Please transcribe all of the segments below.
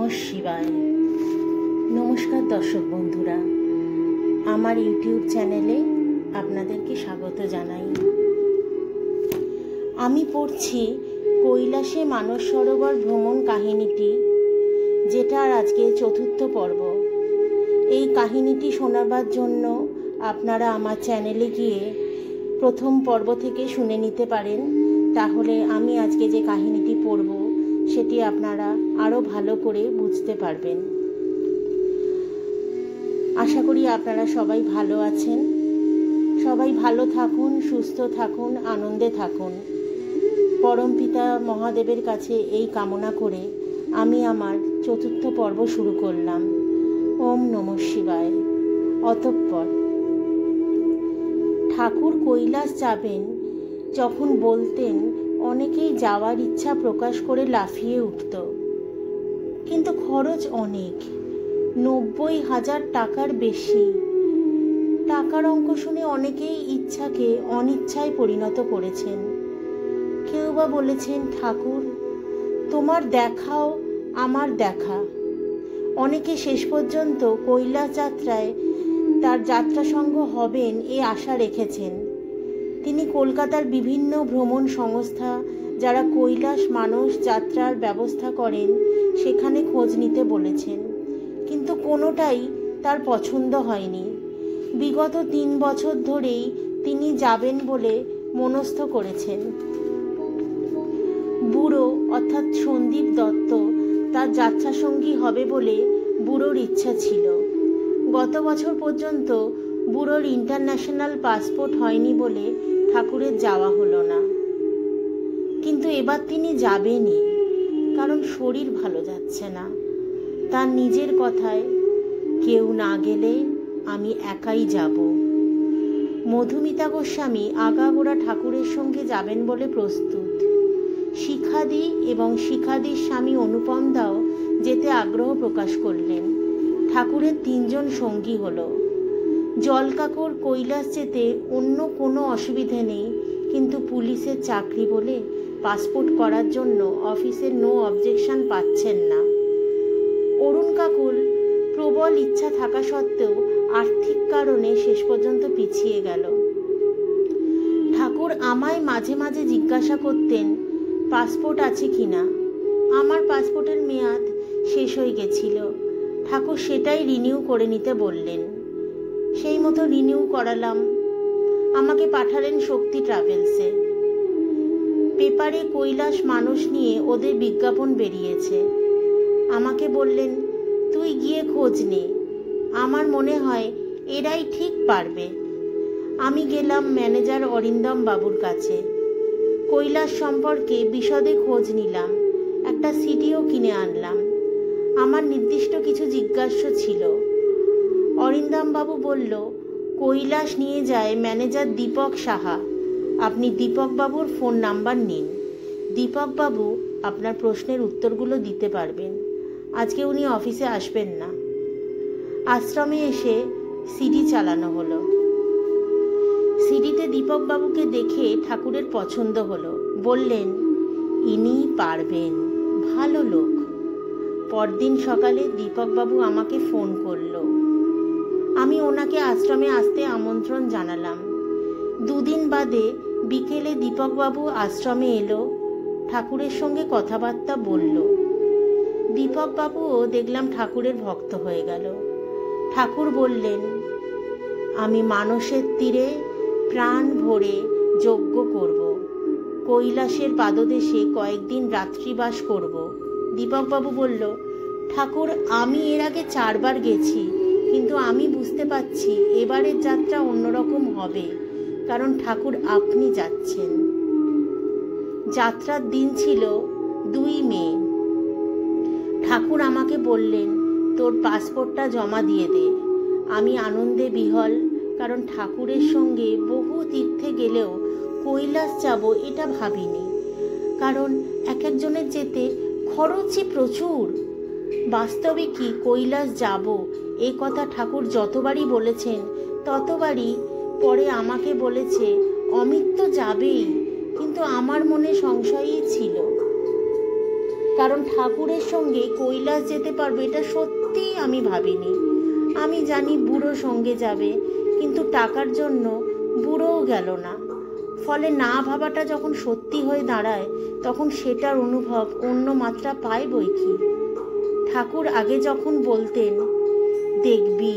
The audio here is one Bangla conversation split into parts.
নমঃ শিবায়। নমস্কার দর্শক বন্ধুরা, আমার ইউটিউব চ্যানেলে আপনাদেরকে স্বাগত জানাই। আমি পড়ছি কৈলাসে মানস সরোবর ভ্রমণ কাহিনীটি, যেটার আজকে 4র্থ পর্ব। এই কাহিনীটি শোনাবার জন্য আপনারা আমার চ্যানেলে গিয়ে প্রথম পর্ব থেকে শুনে নিতে পারেন। তাহলে আমি আজকে যে কাহিনীটি পড়ব সেটি আপনারা আরও ভালো করে বুঝতে পারবেন। আশা করি আপনারা সবাই ভালো আছেন। সবাই ভালো থাকুন, সুস্থ থাকুন, আনন্দে থাকুন। পরমপিতা মহাদেবের কাছে এই কামনা করে আমি আমার 4র্থ পর্ব শুরু করলাম। ওম নমঃ শিবায়। অতঃপর ঠাকুর কৈলাস যাবেন যখন বলতেন, অনেকেই যাওয়ার ইচ্ছা প্রকাশ করে লাফিয়ে উঠত, কিন্তু খরচ অনেক, 90,000 টাকার বেশি। টাকার অঙ্ক শুনে অনেকেই ইচ্ছাকে অনিচ্ছায় পরিণত করেছেন। কেউ বা বলেছেন, ঠাকুর তোমার দেখাও আমার দেখা। অনেকে শেষ পর্যন্ত কৈলাস যাত্রায় তার যাত্রা সঙ্গ হবেন এ আশা রেখেছেন। তিনি কলকাতার বিভিন্ন ভ্রমণ সংস্থা যারা কৈলাস মানস যাত্রার ব্যবস্থা করেন সেখানে খোঁজ নিতে বলেছেন, কিন্তু কোনোটাই তার পছন্দ হয়নি। বিগত 3 বছর ধরেই তিনি যাবেন বলে মনস্থ করেছেন। বুড়ো অর্থাৎ সন্দীপ দত্ত তার যাত্রাসঙ্গী হবে বলে বুড়োর ইচ্ছা ছিল। গত বছর পর্যন্ত বুড়োর ইন্টারন্যাশনাল পাসপোর্ট হয়নি বলে ঠাকুরের যাওয়া হলো না, কিন্তু এবার তিনি যাবেনই, কারণ শরীর ভালো যাচ্ছে না। তার নিজের কথায়, কেউ না গেলে আমি একাই যাব। মধুমিতা গোস্বামী আগাগোড়া ঠাকুরের সঙ্গে যাবেন বলে প্রস্তুত। শিখাদি এবং শিখাদির স্বামী অনুপম দাও যেতে আগ্রহ প্রকাশ করলেন। ঠাকুরের 3 জন সঙ্গী হলো। জলকাকর কৈলাস যেতে অন্য কোনো অসুবিধে নেই, কিন্তু পুলিশের চাকরি বলে পাসপোর্ট করার জন্য অফিসের নো অবজেকশন পাচ্ছেন না। অরুণ কাকুর প্রবল ইচ্ছা থাকা সত্ত্বেও আর্থিক কারণে শেষ পর্যন্ত পিছিয়ে গেল। ঠাকুর আমায় মাঝে মাঝে জিজ্ঞাসা করতেন, পাসপোর্ট আছে কিনা। আমার পাসপোর্টের মেয়াদ শেষ হয়ে গেছিল। ঠাকুর সেটাই রিনিউ করে নিতে বললেন। সেই মতো রিনিউ করালাম। আমাকে পাঠালেন শক্তি ট্রাভেলসে। পেপারে কৈলাস মানস নিয়ে ওদের বিজ্ঞাপন বেরিয়েছে। আমাকে বললেন, তুই গিয়ে খোঁজ নে, আমার মনে হয় এরাই ঠিক পারবে। আমি গেলাম ম্যানেজার অরিন্দম বাবুর কাছে। কৈলাস সম্পর্কে বিশদে খোঁজ নিলাম, একটা সিডিও কিনে আনলাম। আমার নির্দিষ্ট কিছু জিজ্ঞাস্য ছিল। অরিন্দম বাবু বলল, কৈলাস নিয়ে যায় ম্যানেজার দীপক সাহা। আপনি দীপক বাবুর ফোন নাম্বার নিন। দীপক বাবু আপনার প্রশ্নের উত্তরগুলো দিতে পারবেন। আজকে উনি অফিসে আসবেন না। আশ্রমে এসে সিডি চালানো হলো। সিডিতে দীপক বাবুকে দেখে ঠাকুরের পছন্দ হলো। বললেন, ইনি পারবেন, ভালো লোক। পরদিন সকালে দীপক বাবু আমাকে ফোন করলো। আমি ওনাকে আশ্রমে আসতে আমন্ত্রণ জানালাম। 2 দিন বাদে বিকেলে দীপক বাবু আশ্রমে এলো, ঠাকুরের সঙ্গে কথাবার্তা বলল। দীপক বাবুও দেখলাম ঠাকুরের ভক্ত হয়ে গেল। ঠাকুর বললেন, আমি মানসের তীরে প্রাণ ভরে যজ্ঞ করব, কৈলাসের পাদদেশে কয়েকদিন রাত্রিবাস করব। দীপকবাবু বলল, ঠাকুর আমি এর আগে 4 বার গেছি, কিন্তু আমি বুঝতে পারছি এবারের যাত্রা অন্যরকম হবে, কারণ ঠাকুর আপনি যাচ্ছেন। যাত্রার দিন ছিল 2 মে। ঠাকুর আমাকে বললেন, তোর পাসপোর্টটা জমা দিয়ে দে। আমি আনন্দে বিহল, কারণ ঠাকুরের সঙ্গে বহু তীর্থে গেলেও কৈলাস যাব এটা ভাবিনি, কারণ এক একজনের যেতে খরচই প্রচুর। বাস্তবে কি কৈলাস যাব এ কথা ঠাকুর যতবারই বলেছেন ততবারই পরে আমাকে বলেছে, অমিত তো যাবেই, কিন্তু আমার মনে সংশয়ই ছিল। কারণ ঠাকুরের সঙ্গে কৈলাস যেতে পারবো এটা সত্যিই আমি ভাবিনি। আমি জানি বুড়ো সঙ্গে যাবে, কিন্তু টাকার জন্য বুড়োও গেল না। ফলে না ভাবাটা যখন সত্যি হয়ে দাঁড়ায় তখন সেটার অনুভব অন্য মাত্রা পায় বই কি। ঠাকুর আগে যখন বলতেন, দেখবি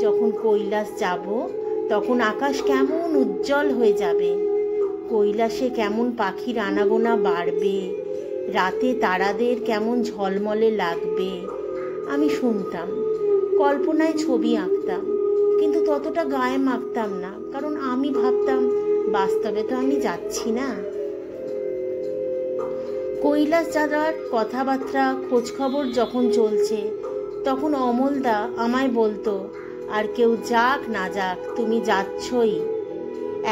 যখন কৈলাস যাব তখন আকাশ কেমন উজ্জ্বল হয়ে যাবে, কৈলাসে কেমন পাখির আনাগোনা বাড়বে, রাতে তারাদের কেমন ঝলমলে লাগবে, আমি শুনতাম, কল্পনায় ছবি আঁকতাম, কিন্তু ততটা গায়ে মাখতাম না, কারণ আমি ভাবতাম বাস্তবে তো আমি যাচ্ছি না। কৈলাস যাওয়ার কথাবার্তা খোঁজখবর যখন চলছে তখন অমলদা আমায় বলতো, আর কেউ যাক না যাক তুমি যাচ্ছই।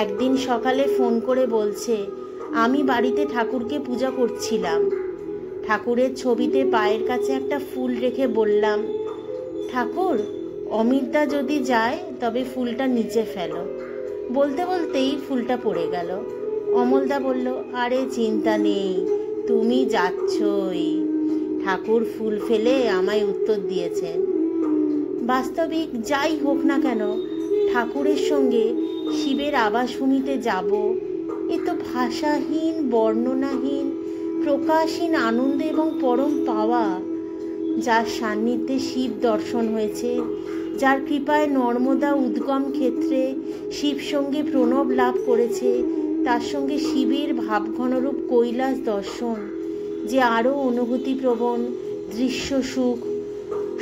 একদিন সকালে ফোন করে বলছে, আমি বাড়িতে ঠাকুরকে পূজা করছিলাম, ঠাকুরের ছবিতে পায়ের কাছে একটা ফুল রেখে বললাম, ঠাকুর অমিতদা যদি যায় তবে ফুলটা নিচে ফেলো। বলতে বলতেই ফুলটা পড়ে গেল। অমলদা বলল, আরে চিন্তা নেই, তুমি যাচ্ছই। ঠাকুর ফুল ফেলে আমায় উত্তর দিয়েছেন। বাস্তবিক যাই হোক না কেন, ঠাকুরের সঙ্গে শিবের আবাসভূমিতে যাব, এ তো ভাষাহীন, বর্ণনাহীন, প্রকাশহীন আনন্দ এবং পরম পাওয়া। যার সান্নিধ্যে শিব দর্শন হয়েছে, যার কৃপায় নর্মদা উদ্গম ক্ষেত্রে শিব সঙ্গে প্রণব লাভ করেছে, তার সঙ্গে শিবের ভাবঘনরূপ কৈলাস দর্শন, যে আরও অনুভূতিপ্রবণ দৃশ্য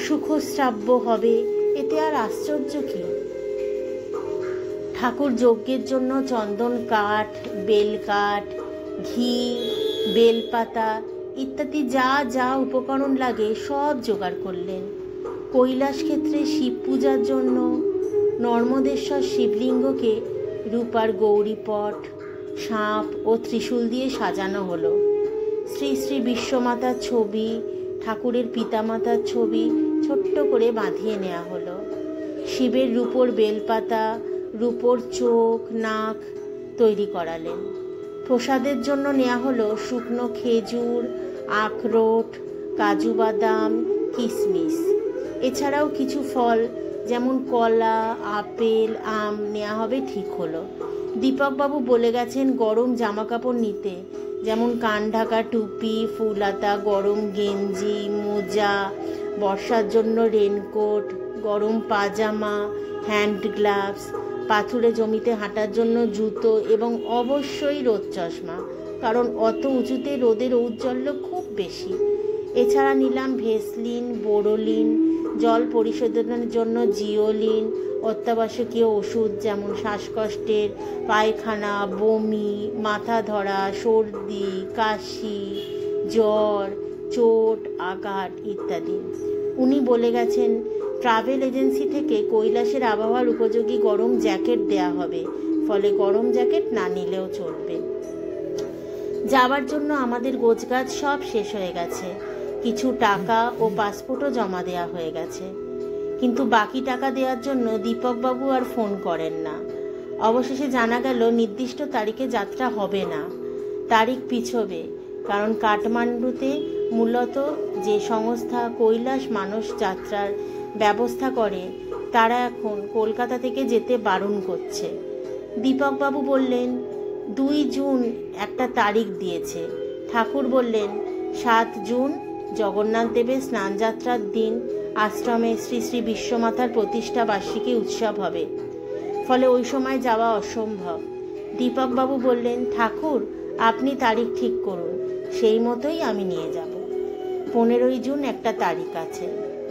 সুখশ্রাব্য হবে, এতে আর আশ্চর্য কি? ঠাকুর যজ্ঞের জন্য চন্দন কাঠ, বেলকাঠ, ঘি, বেলপাতা ইত্যাদি যা যা উপকরণ লাগে সব জোগাড় করলেন। কৈলাস ক্ষেত্রে শিব পূজার জন্য নর্মদেশ্বর শিবলিঙ্গকে রূপার গৌরীপট, সাপ ও ত্রিশূল দিয়ে সাজানো হলো। শ্রী শ্রী বিশ্বমাতার ছবি, ঠাকুরের পিতামাতার ছবি ছোট্ট করে বাঁধিয়ে নেওয়া হলো। শিবের রূপোর বেলপাতা, রূপোর চোখ, নাক তৈরি করালেন। প্রসাদের জন্য নেওয়া হলো শুকনো খেজুর, আখরোট, কাজু বাদাম, কিশমিশ। এছাড়াও কিছু ফল যেমন কলা, আপেল, আম নেওয়া হবে ঠিক হলো। দীপকবাবু বলে গেছেন গরম জামা কাপড় নিতে, যেমন কান ঢাকা টুপি, ফুলহাতা, গরম গেঞ্জি, মোজা, বর্ষার জন্য রেনকোট, গরম পাজামা, হ্যান্ড গ্লাভস, পাথুরে জমিতে হাঁটার জন্য জুতো এবং অবশ্যই রোদ চশমা, কারণ অত উঁচুতে রোদের ঔজ্জ্বল্য খুব বেশি। এছাড়া নিলাম ভেসলিন, বোরোলিন, জল পরিশোধনের জন্য জিওলিন, অত্যাবশ্যকীয় ওষুধ যেমন শ্বাসকষ্টের, পায়খানা, বমি, মাথা ধরা, সর্দি, কাশি, জ্বর, চোট, আঘাত ইত্যাদি। উনি বলে গেছেন ট্রাভেল এজেন্সি থেকে কৈলাসের আবহাওয়ার উপযোগী গরম জ্যাকেট দেয়া হবে, ফলে গরম জ্যাকেট না নিলেও চলবে। যাওয়ার জন্য আমাদের গোছগাছ সব শেষ হয়ে গেছে, কিছু টাকা ও পাসপোর্টও জমা দেওয়া হয়ে গেছে, কিন্তু বাকি টাকা দেওয়ার জন্য দীপকবাবু আর ফোন করেন না। অবশেষে জানা গেল নির্দিষ্ট তারিখে যাত্রা হবে না, তারিখ পিছবে, কারণ কাঠমান্ডুতে মূলত যে সংস্থা কৈলাস মানস যাত্রার ব্যবস্থা করে তারা এখন কলকাতা থেকে যেতে বারণ করছে। দীপকবাবু বললেন 2 জুন একটা তারিখ দিয়েছে। ঠাকুর বললেন 7 জুন জগন্নাথ দেবের স্নানযাত্রার দিন আশ্রমে শ্রী শ্রী বিশ্বমাতার প্রতিষ্ঠা বার্ষিকী উৎসব হবে, ফলে ওই সময় যাওয়া অসম্ভব। দীপকবাবু বললেন, ঠাকুর আপনি তারিখ ঠিক করুন, সেই মতোই আমি নিয়ে যাব। 15 জুন একটা তারিখ আছে,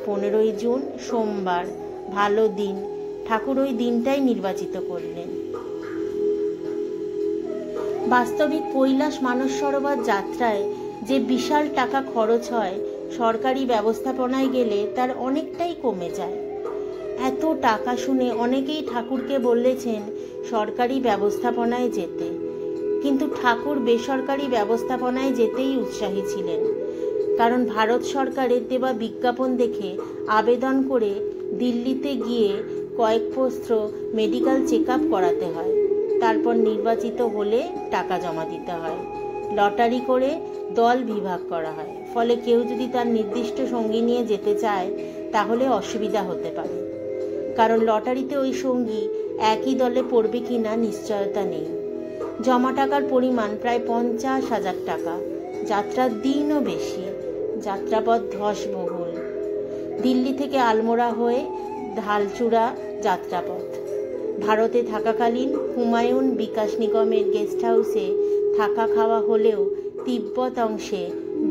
15 জুন সোমবার, ভালো দিন। ঠাকুর ওই দিনটাই নির্বাচিত করলেন। বাস্তবিক কৈলাস মানস সরোবর যাত্রায় যে বিশাল টাকা খরচ হয়, সরকারি ব্যবস্থাপনায় গেলে তার অনেকটাই কমে যায়। এত টাকা শুনে অনেকেই ঠাকুরকে বলেছেন সরকারি ব্যবস্থাপনায় যেতে, কিন্তু ঠাকুর বেসরকারি ব্যবস্থাপনায় যেতেই উৎসাহী ছিলেন, কারণ ভারত সরকারের দেওয়া বিজ্ঞাপন দেখে আবেদন করে দিল্লিতে গিয়ে কয়েক প্রস্ত্র মেডিকেল চেক আপ করাতে হয়, তারপর নির্বাচিত হলে টাকা জমা দিতে হয়, লটারি করে দল বিভাগ করা হয়, ফলে কেউ যদি তার নির্দিষ্ট সঙ্গী নিয়ে যেতে চায় তাহলে অসুবিধা হতে পারে, কারণ লটারিতে ওই সঙ্গী একই দলে পড়বে কিনা নিশ্চয়তা নেই। জমা টাকার পরিমাণ প্রায় 50,000 টাকা। যাত্রার দিনও বেশি। যাত্রাপথ ধসবহুল। দিল্লি থেকে আলমোড়া হয়ে ধালচূড়া যাত্রাপথ। ভারতে থাকাকালীন হুমায়ুন বিকাশ নিগমের গেস্ট হাউসে থাকা খাওয়া হলেও তিব্বত অংশে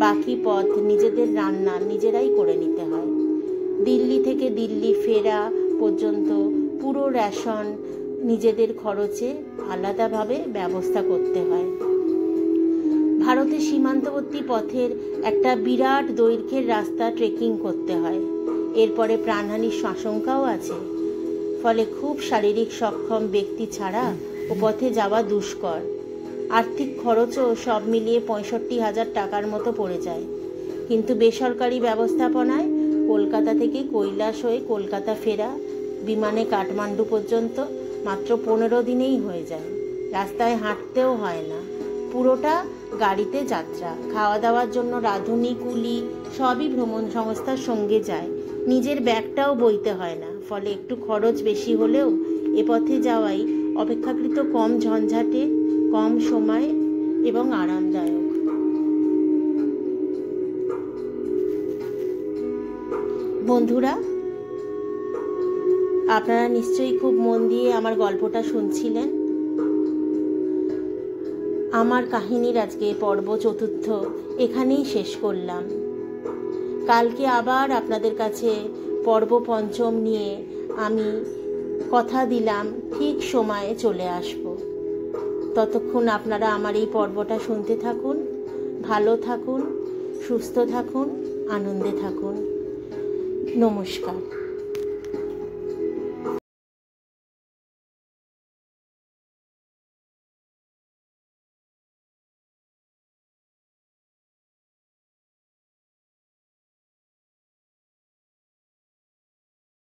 বাকি পথ নিজেদের রান্না নিজেরাই করে নিতে হয়। দিল্লি থেকে দিল্লি ফেরা পর্যন্ত পুরো রেশন নিজেদের খরচে আলাদাভাবে ব্যবস্থা করতে হয়। ভারতের সীমান্তবর্তী পথের একটা বিরাট দৈর্ঘ্যের রাস্তা ট্রেকিং করতে হয়। এরপরে প্রাণহানির আশঙ্কাও আছে। ফলে খুব শারীরিক সক্ষম ব্যক্তি ছাড়া ও পথে যাওয়া দুষ্কর। আর্থিক খরচও সব মিলিয়ে 65,000 টাকার মতো পড়ে যায়। কিন্তু বেসরকারি ব্যবস্থাপনায় কলকাতা থেকে কৈলাস হয়ে কলকাতা ফেরা, বিমানে কাঠমান্ডু পর্যন্ত মাত্র 15 দিনেই হয়ে যায়। রাস্তায় হাঁটতেও হয় না, পুরোটা গাড়িতে যাত্রা। খাওয়া দাওয়ার জন্য রাঁধুনি, কুলি সবই ভ্রমণ সংস্থার সঙ্গে যায়। নিজের ব্যাগটাও বইতে হয় না। ফলে একটু খরচ বেশি হলেও এ পথে যাওয়াই অপেক্ষাকৃত কম ঝঞ্ঝাটে, কম সময় এবং আরামদায়ক। বন্ধুরা, আপনারা নিশ্চয়ই খুব মন দিয়ে আমার গল্পটা শুনছিলেন। আমার কাহিনীর আজকে পর্ব 4 এখানেই শেষ করলাম। কালকে আবার আপনাদের কাছে পর্ব 5 নিয়ে আমি কথা দিলাম ঠিক সময়ে চলে আসব। ততক্ষণ আপনারা আমার এই পর্বটা শুনতে থাকুন। ভালো থাকুন, সুস্থ থাকুন, আনন্দে থাকুন। নমস্কার।